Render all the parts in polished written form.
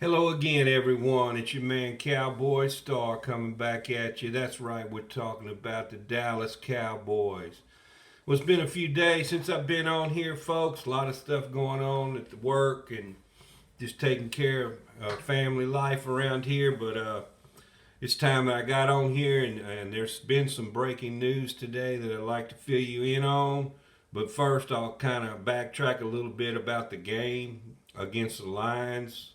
Hello again, everyone. It's your man Cowboy Star coming back at you. That's right, we're talking about the Dallas Cowboys. Well, it's been a few days since I've been on here, folks. A lot of stuff going on at the work and just taking care of family life around here. But it's time that I got on here, and there's been some breaking news today that I'd like to fill you in on. But first, I'll kind of backtrack a little bit about the game against the Lions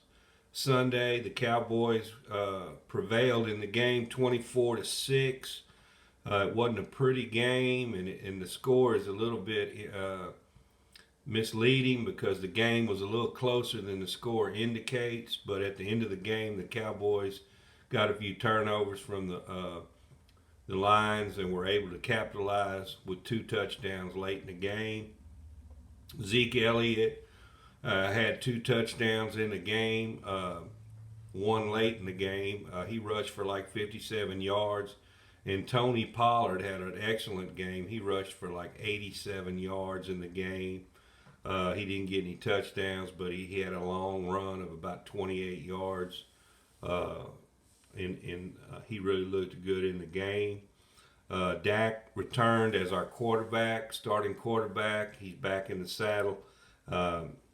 Sunday. The Cowboys prevailed in the game 24-6. It wasn't a pretty game, and the score is a little bit misleading because the game was a little closer than the score indicates. But at the end of the game, the Cowboys got a few turnovers from the Lions and were able to capitalize with two touchdowns late in the game. Zeke Elliott had two touchdowns in the game, one late in the game. He rushed for like 57 yards. And Tony Pollard had an excellent game. He rushed for like 87 yards in the game. He didn't get any touchdowns, but he had a long run of about 28 yards. And he really looked good in the game. Dak returned as our quarterback, starting quarterback. He's back in the saddle.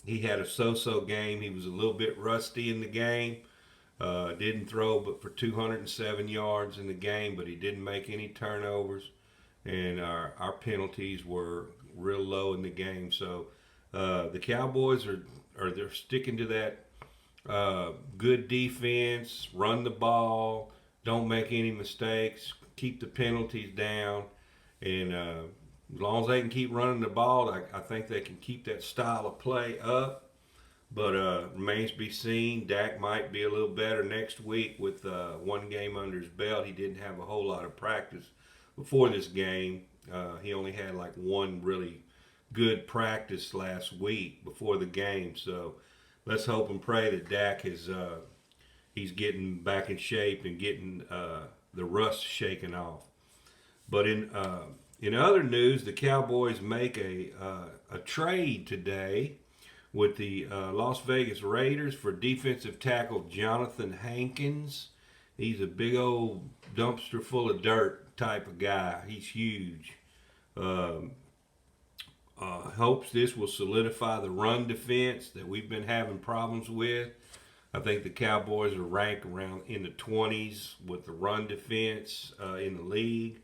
He had a so-so game. He was a little bit rusty in the game. Didn't throw but for 207 yards in the game, but he didn't make any turnovers. And our penalties were real low in the game. So the Cowboys they're sticking to that good defense, run the ball, don't make any mistakes, keep the penalties down, and as long as they can keep running the ball, I think they can keep that style of play up. But remains to be seen. Dak might be a little better next week with one game under his belt. He didn't have a whole lot of practice before this game. He only had like one really good practice last week before the game. So let's hope and pray that Dak is he's getting back in shape and getting the rust shaken off. But in other news, the Cowboys make a trade today with the Las Vegas Raiders for defensive tackle Jonathon Hankins. He's a big old dumpster full of dirt type of guy. He's huge. Hopes this will solidify the run defense that we've been having problems with. I think the Cowboys are ranked around in the 20s with the run defense in the league.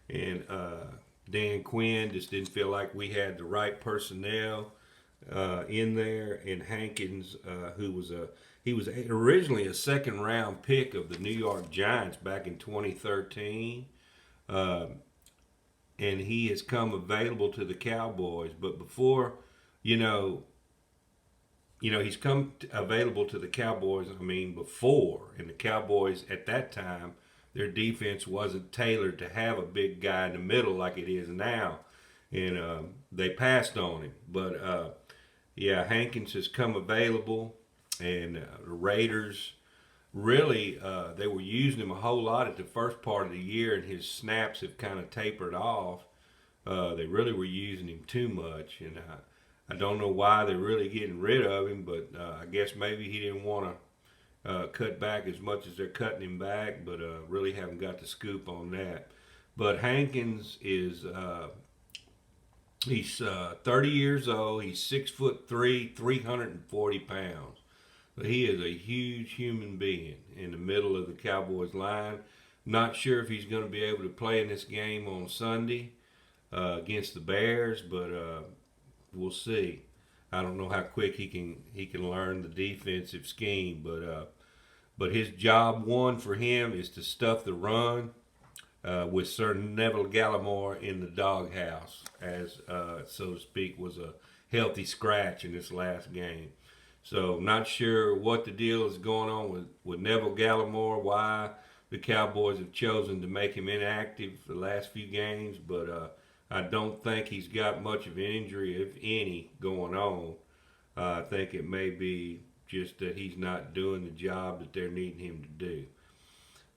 And Dan Quinn just didn't feel like we had the right personnel in there. And Hankins, he was originally a second round pick of the New York Giants back in 2013. And he has come available to the Cowboys. But before, you know, he's come available to the Cowboys. I mean, before, and the Cowboys at that time, their defense wasn't tailored to have a big guy in the middle like it is now, and they passed on him. But yeah, Hankins has come available, and the Raiders really they were using him a whole lot at the first part of the year, and his snaps have kind of tapered off. They really were using him too much, and I don't know why they're really getting rid of him, but I guess maybe he didn't want to cut back as much as they're cutting him back, but really haven't got the scoop on that. But Hankins is he's 30 years old. He's 6'3", 340 pounds. But he is a huge human being in the middle of the Cowboys line. Not sure if he's going to be able to play in this game on Sunday against the Bears, but we'll see. I don't know how quick he can learn the defensive scheme, but his job one for him is to stuff the run with Sir Neville Gallimore in the doghouse, as so to speak, was a healthy scratch in this last game. So not sure what the deal is going on with Neville Gallimore, why the Cowboys have chosen to make him inactive the last few games, but I don't think he's got much of an injury, if any, going on. I think it may be just that he's not doing the job that they're needing him to do.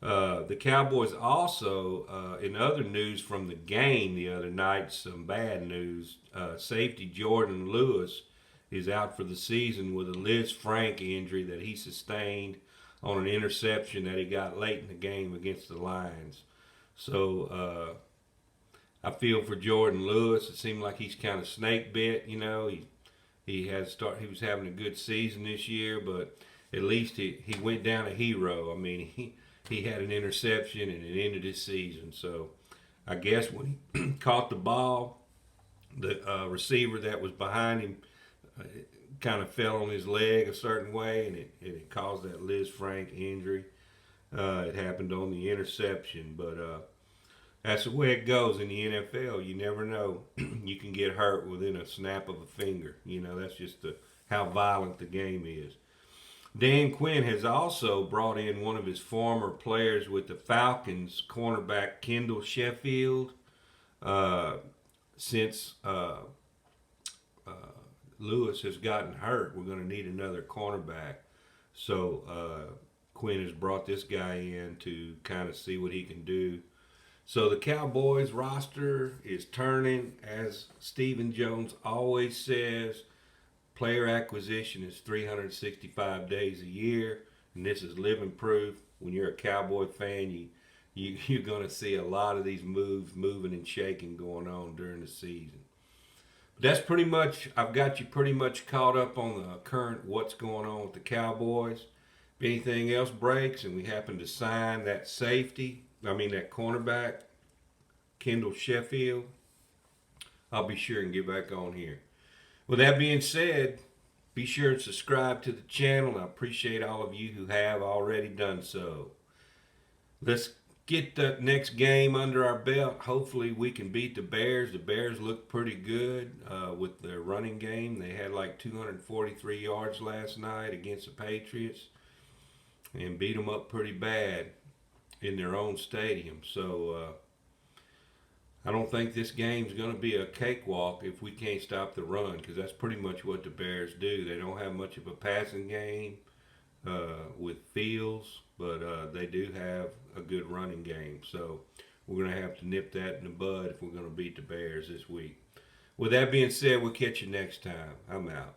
The Cowboys also, in other news from the game the other night, some bad news. Safety Jordan Lewis is out for the season with a Liz Frank injury that he sustained on an interception that he got late in the game against the Lions. So I feel for Jordan Lewis. It seemed like he's kind of snake bit. He was having a good season this year, but at least he went down a hero. I mean, he had an interception and it ended his season. So I guess when he caught the ball, the receiver that was behind him kind of fell on his leg a certain way, and it caused that Liz Frank injury. It happened on the interception, but that's the way it goes in the NFL. You never know. You can get hurt within a snap of a finger. That's just how violent the game is. Dan Quinn has also brought in one of his former players with the Falcons, cornerback Kendall Sheffield. Since Lewis has gotten hurt, we're going to need another cornerback. So Quinn has brought this guy in to kind of see what he can do. So the Cowboys roster is turning. As Stephen Jones always says, player acquisition is 365 days a year, and this is living proof. When you're a Cowboy fan, you're going to see a lot of these moves moving and shaking going on during the season. But that's pretty much, I've got you pretty much caught up on the current what's going on with the Cowboys. If anything else breaks and we happen to sign that that cornerback, Kendall Sheffield, I'll be sure and get back on here. With that being said, be sure and subscribe to the channel. I appreciate all of you who have already done so. Let's get the next game under our belt. Hopefully we can beat the Bears. The Bears look pretty good with their running game. They had like 243 yards last night against the Patriots and beat them up pretty bad in their own stadium. So I don't think this game's going to be a cakewalk if we can't stop the run, because that's pretty much what the Bears do. They don't have much of a passing game with Fields, but they do have a good running game. So we're going to have to nip that in the bud if we're going to beat the Bears this week. With that being said, we'll catch you next time. I'm out.